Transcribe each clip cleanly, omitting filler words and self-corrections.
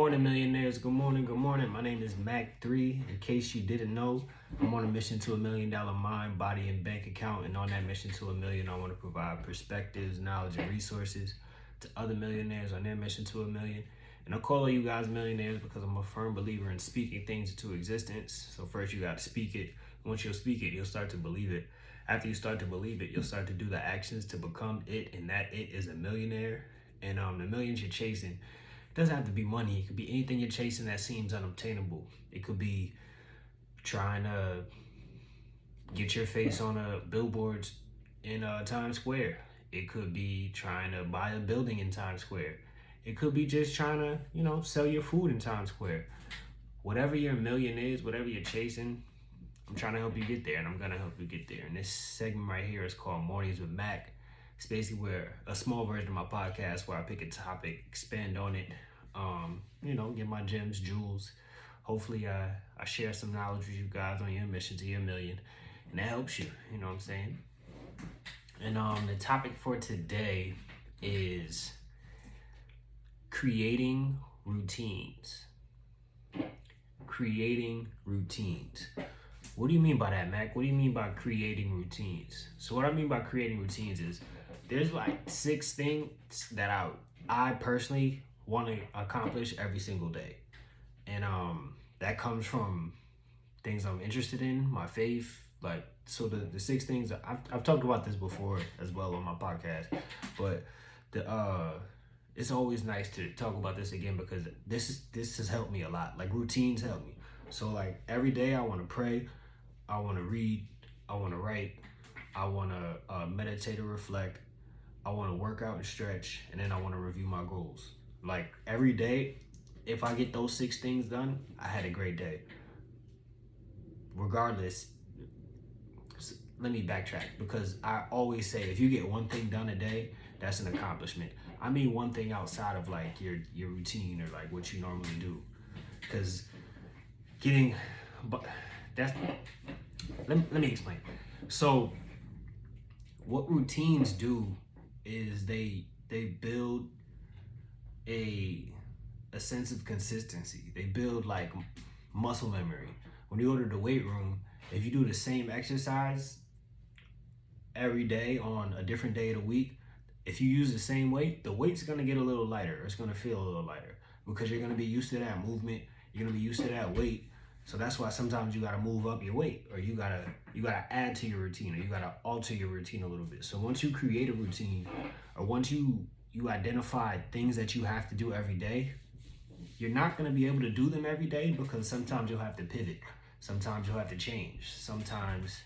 morning, millionaires. Good morning. Good morning. My name is M.A.C. In case you didn't know, I'm on a mission to $1 million mind, body, and bank account. And on that mission to $1 million, I want to provide perspectives, knowledge, and resources to other millionaires on their mission to $1 million. And I call you guys millionaires because I'm a firm believer in speaking things into existence. So first you got to speak it. Once you'll speak it, you'll start to believe it. After you start to believe it, you'll start to do the actions to become it, and that it is a millionaire. And the millions you're chasing doesn't have to be money. It could be anything you're chasing that seems unobtainable. It could be trying to get your face on a billboard in Times Square. It could be trying to buy a building in Times Square. It could be just trying to, sell your food in Times Square. Whatever your million is, whatever you're chasing, I'm trying to help you get there, and I'm gonna help you get there. And this segment right here is called Mornings with Mac. It's basically where a small version of my podcast where I pick a topic, expand on it, get my gems, jewels. Hopefully I share some knowledge with you guys on your mission to your million, and that helps you, you know what I'm saying? And the topic for today is creating routines. Creating routines. What do you mean by that, Mac? What do you mean by creating routines? So what I mean by creating routines is there's like 6 things that I personally want to accomplish every single day. And that comes from things I'm interested in, my faith. So the 6 things, I've talked about this before as well on my podcast, but it's always nice to talk about this again because this has helped me a lot. Like routines help me. So like every day I want to pray, I want to read, I want to write, I want to meditate or reflect, I want to work out and stretch, and then I want to review my goals. Like every day, if I get those 6 things done, I had a great day. Regardless, let me backtrack because I always say if you get one thing done a day, that's an accomplishment. I mean one thing outside of like your routine or like what you normally do. Because let me explain. So what routines do is they build a sense of consistency. They build like muscle memory. When you go to the weight room, if you do the same exercise every day on a different day of the week, if you use the same weight, the weight's gonna get a little lighter. It's gonna feel a little lighter because you're gonna be used to that movement. You're gonna be used to that weight. So that's why sometimes you gotta move up your weight, or you gotta add to your routine, or you gotta alter your routine a little bit. So once you create a routine, or once you identify things that you have to do every day, you're not gonna be able to do them every day because sometimes you'll have to pivot. Sometimes you'll have to change. Sometimes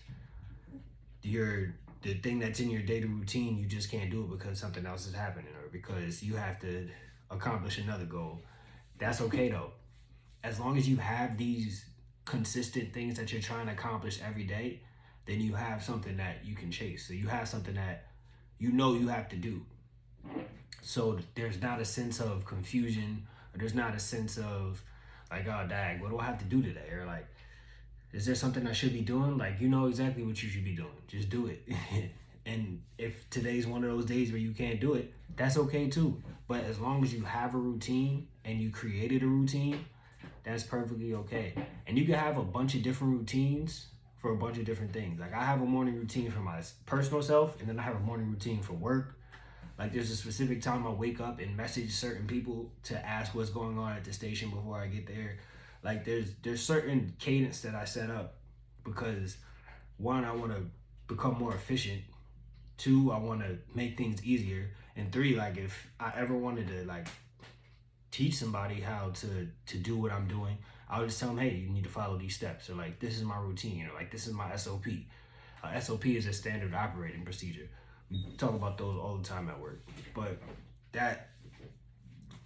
the thing that's in your daily routine, you just can't do it because something else is happening or because you have to accomplish another goal. That's okay though. As long as you have these consistent things that you're trying to accomplish every day, then you have something that you can chase. So you have something that you have to do. So there's not a sense of confusion, or there's not a sense of like, oh dag, what do I have to do today? Or like, is there something I should be doing? Like, you know exactly what you should be doing. Just do it. And if today's one of those days where you can't do it, that's okay too. But as long as you have a routine and you created a routine, that's perfectly okay. And you can have a bunch of different routines for a bunch of different things. Like I have a morning routine for my personal self, and then I have a morning routine for work. Like there's a specific time I wake up and message certain people to ask what's going on at the station before I get there. Like there's certain cadence that I set up because 1, I want to become more efficient. 2, I want to make things easier. And 3, like if I ever wanted to like teach somebody how to do what I'm doing, I'll just tell them, hey, you need to follow these steps, or like this is my routine, or like this is my SOP. SOP is a standard operating procedure. We talk about those all the time at work. But that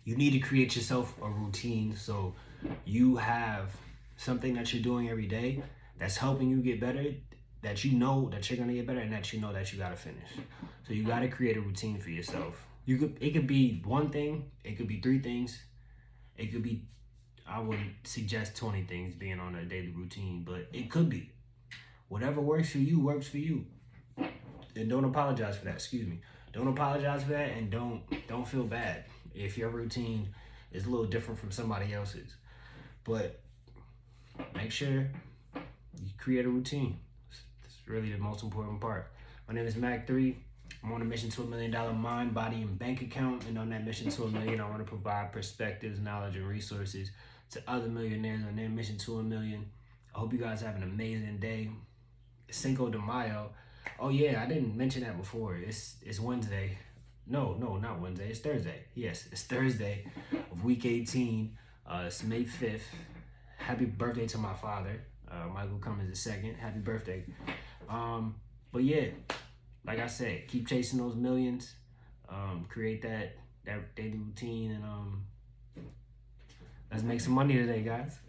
you need to create yourself a routine so you have something that you're doing every day that's helping you get better, that you know that you're gonna get better, and that you know that you gotta finish. So you gotta create a routine for yourself. It could be 1 thing, it could be 3 things, it could be, I wouldn't suggest 20 things being on a daily routine, but it could be. Whatever works for you works for you. And don't apologize for that, excuse me. Don't apologize for that, and don't feel bad if your routine is a little different from somebody else's. But make sure you create a routine. It's really the most important part. My name is Mac3. I'm on a mission to $1 million mind, body, and bank account. And on that mission to $1 million, I want to provide perspectives, knowledge, and resources to other millionaires on their mission to $1 million. I hope you guys have an amazing day. Cinco de Mayo. Oh yeah, I didn't mention that before. It's Wednesday. No, not Wednesday. It's Thursday. Yes, it's Thursday of week 18. It's May 5th. Happy birthday to my father. Michael Cummins II. Happy birthday. But yeah, like I said, keep chasing those millions. Create that daily routine, and let's make some money today, guys.